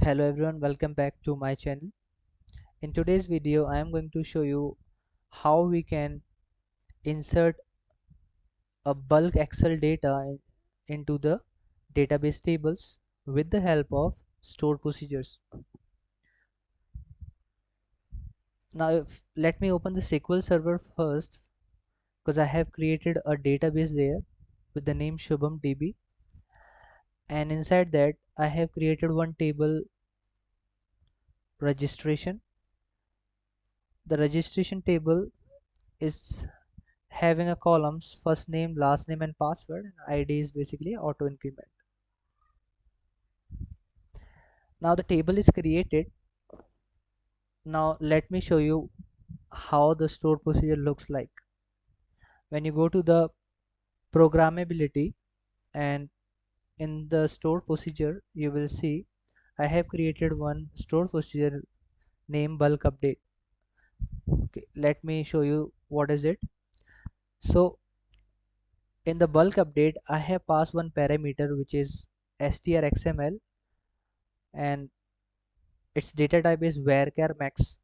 Hello everyone, welcome back to my channel. In today's video I am going to show you how we can insert a bulk Excel data into the database tables with the help of stored procedures. Now let me open the SQL server first, because I have created a database there with the name Shubham DB, and inside that I have created one table, registration. The registration table is having a columns first name, last name and password, and ID is basically auto increment. Now the table is created. Now let me show you how the stored procedure looks like. When you go to the programmability, and in the stored procedure you will see I have created one stored procedure named bulk update. Okay, let me show you what is it. So in the bulk update I have passed one parameter which is strxml, and its data type is varchar max.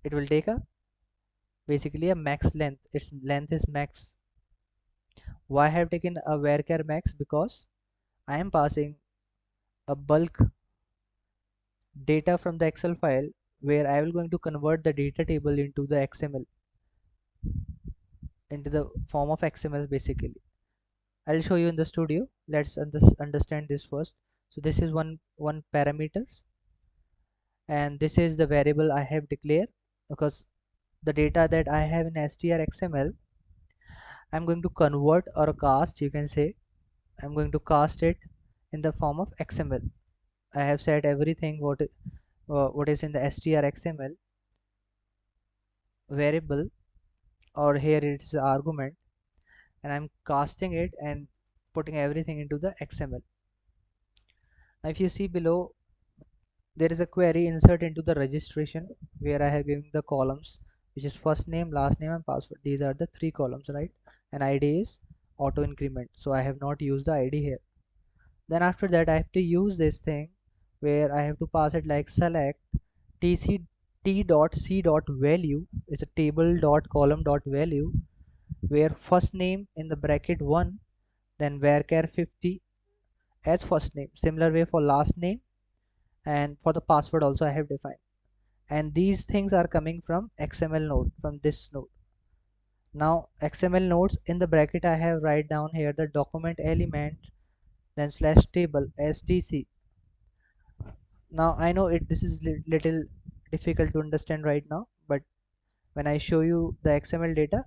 It will take a basically a max length. Its length is max. Why I have taken a varchar max? Because I am passing a bulk data from the Excel file where I will going to convert the data table into the XML, into the form of XML basically. I'll show you in the studio. Let's understand this first. So this is one parameters, and this is the variable I have declared, because the data that I have in strxml I'm going to convert or cast, you can say. I'm going to cast it in the form of XML. I have said everything what is in the strxml variable, or here it is argument, and I'm casting it and putting everything into the XML. Now if you see below, there is a query insert into the registration where I have given the columns which is first name, last name and password. These are the three columns, right? And ID is auto increment, so I have not used the ID here. Then after that I have to use this thing where I have to pass it like select tc t dot c dot value is a table dot column dot value, where first name in the bracket 1, then varchar 50 as first name. Similar way for last name, and for the password also I have defined. And these things are coming from XML node, from this node. Now XML nodes in the bracket I have write down here the document element, then slash table stc. Now I know this is little difficult to understand right now, but when I show you the XML data,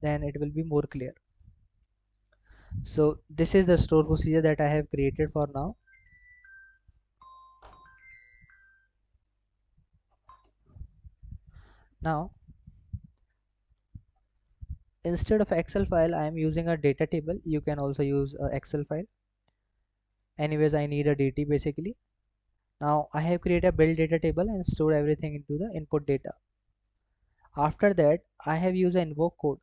then it will be more clear. So this is the store procedure that I have created for now. Now instead of Excel file I am using a data table. You can also use a Excel file. Anyways, I need a DT basically. Now I have created a build data table and stored everything into the input data. After that I have used an invoke code,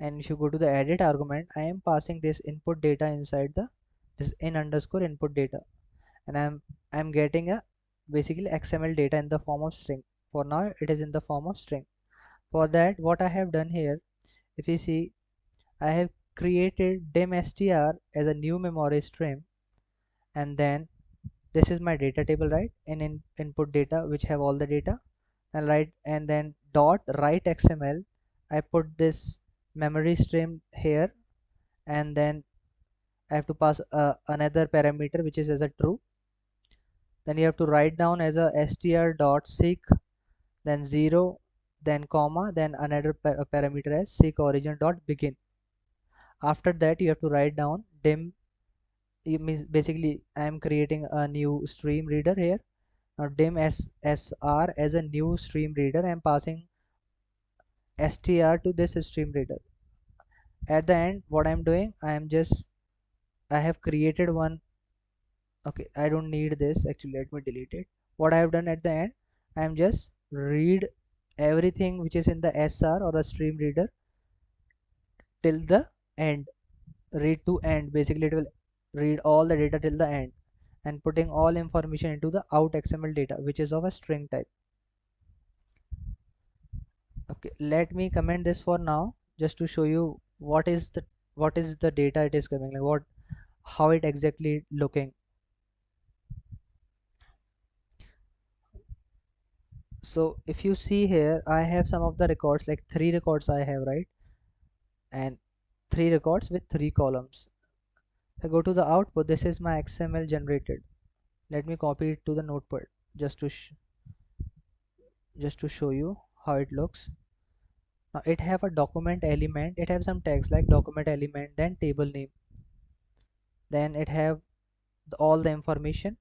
and if you go to the edit argument, I am passing this input data inside the this in underscore input data, and I'm getting a basically XML data in the form of string. For now it is in the form of string. For that, what I have done here, if you see, I have created dim.str as a new memory stream, and then this is my data table, right? In input data which have all the data, and right, and then dot write XML, I put this memory stream here, and then I have to pass another parameter which is as a true. Then you have to write down as a str.seek, then 0, then comma, then another parameter as seek origin dot begin. After that you have to write down dim. It means basically I am creating a new stream reader here. Now dim sr as a new stream reader, I am passing str to this stream reader. At the end what I am doing, I have created one. Okay, I don't need this actually, let me delete it. What I have done at the end, I am just read everything which is in the sr or a stream reader till the end. Read to end, basically it will read all the data till the end, and putting all information into the out XML data, which is of a string type. Okay, let me comment this for now just to show you what is the data it is coming, like how it exactly looking. So if you see here, I have some of the records, like 3 records I have, right? And 3 records with 3 columns. I go to the output. This is my XML generated. Let me copy it to the notepad just to just to show you how it looks. Now it have a document element. It have some text like document element, then table name, then it have all the information,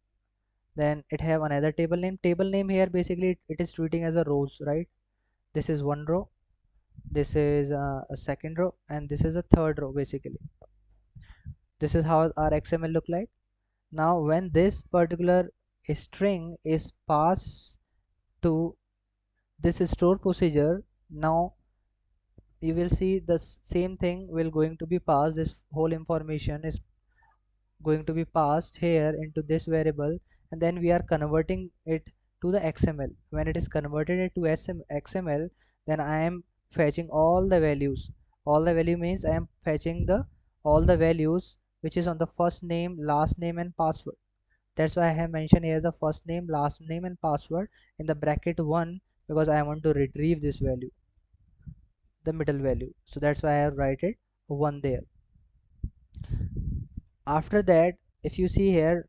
then it have another table name. Table name here basically it is treating as a rows, right? This is one row, this is a second row, and this is a third row. Basically this is how our XML look like. Now when this particular string is passed to this store procedure, now you will see the same thing will going to be passed. This whole information is going to be passed here into this variable, and then we are converting it to the XML. When it is converted into XML, then I am fetching all the values. All the value means I am fetching the all the values which is on the first name, last name, and password. That's why I have mentioned here the first name, last name, and password in the bracket 1, because I want to retrieve this value, the middle value. So that's why I have write it 1 there. After that, if you see here,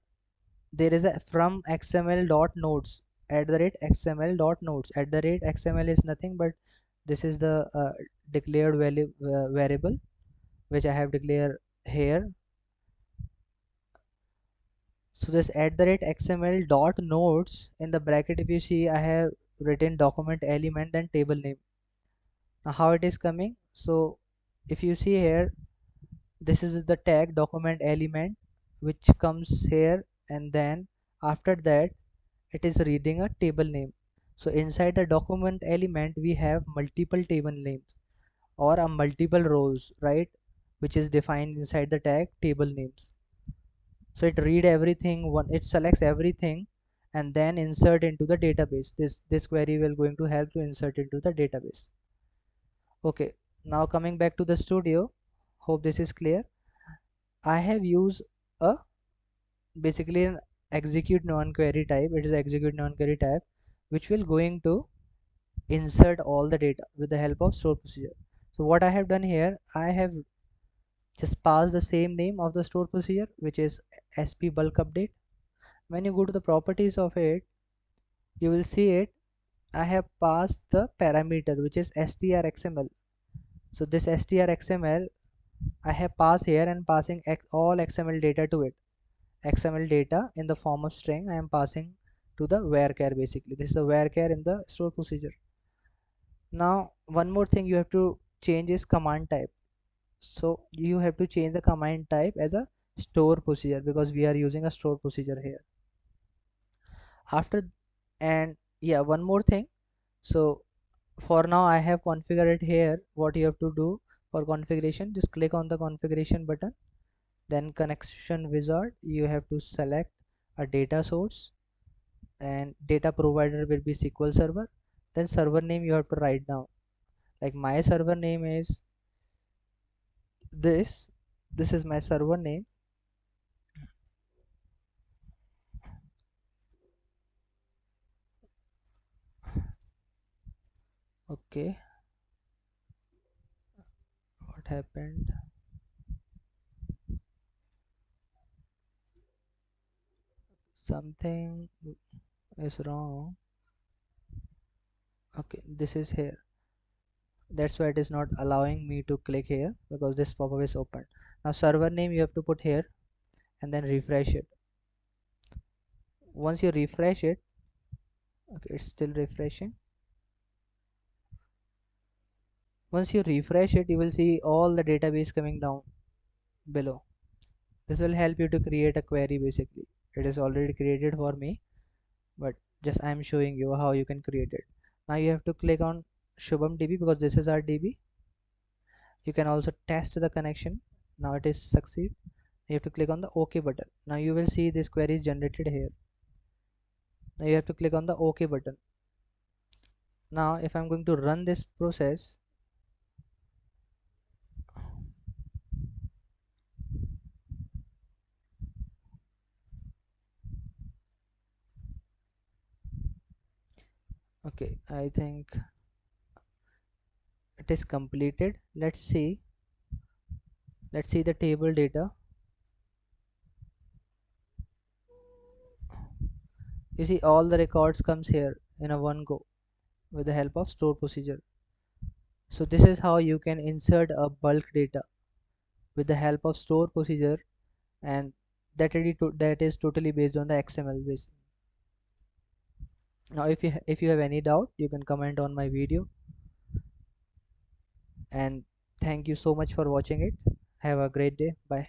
there is a from XML dot nodes at the rate XML dot nodes. At the rate XML is nothing but this is the declared value variable which I have declared here. So this at the rate XML dot nodes in the bracket, if you see, I have written document element then table name. Now how it is coming? So if you see here, this is the tag document element which comes here, and then after that it is reading a table name. So inside the document element we have multiple table names or a multiple rows, right, which is defined inside the tag table names. So it read everything, one it selects everything and then insert into the database. This query will going to help to insert into the database. Okay, now coming back to the studio, hope this is clear. I have used a basically an execute non-query type. It is execute non-query type which will going to insert all the data with the help of store procedure. So what I have done here, I have just passed the same name of the store procedure, which is sp bulk update. When you go to the properties of it, you will see it. I have passed the parameter which is strxml. So this strxml I have passed here and passing all XML data to it. XML data in the form of string I am passing to the varchar. Basically this is the varchar in the store procedure. Now one more thing you have to change is command type. So you have to change the command type as a store procedure because we are using a store procedure here. After and yeah, one more thing. So for now I have configured it here. What you have to do for configuration, just click on the configuration button, then connection wizard, you have to select a data source and data provider will be SQL Server. Then server name you have to write down, like my server name is this is my server name. Okay, what happened? Something is wrong. Okay, this is here. That's why it is not allowing me to click here because this pop-up is open. Now server name you have to put here and then refresh it. Once you refresh it, okay, it's still refreshing. Once you refresh it, you will see all the database coming down below. This will help you to create a query. Basically it is already created for me, but just I'm showing you how you can create it. Now you have to click on Shubham DB because this is our DB. You can also test the connection. Now it is succeed. You have to click on the OK button. Now you will see this query is generated here. Now you have to click on the OK button. Now if I'm going to run this process, okay, I think it is completed. Let's see the table data. You see all the records comes here in a one go with the help of store procedure. So this is how you can insert a bulk data with the help of store procedure, and that is totally based on the XML base. Now if you have any doubt, you can comment on my video, and thank you so much for watching it. Have a great day. Bye.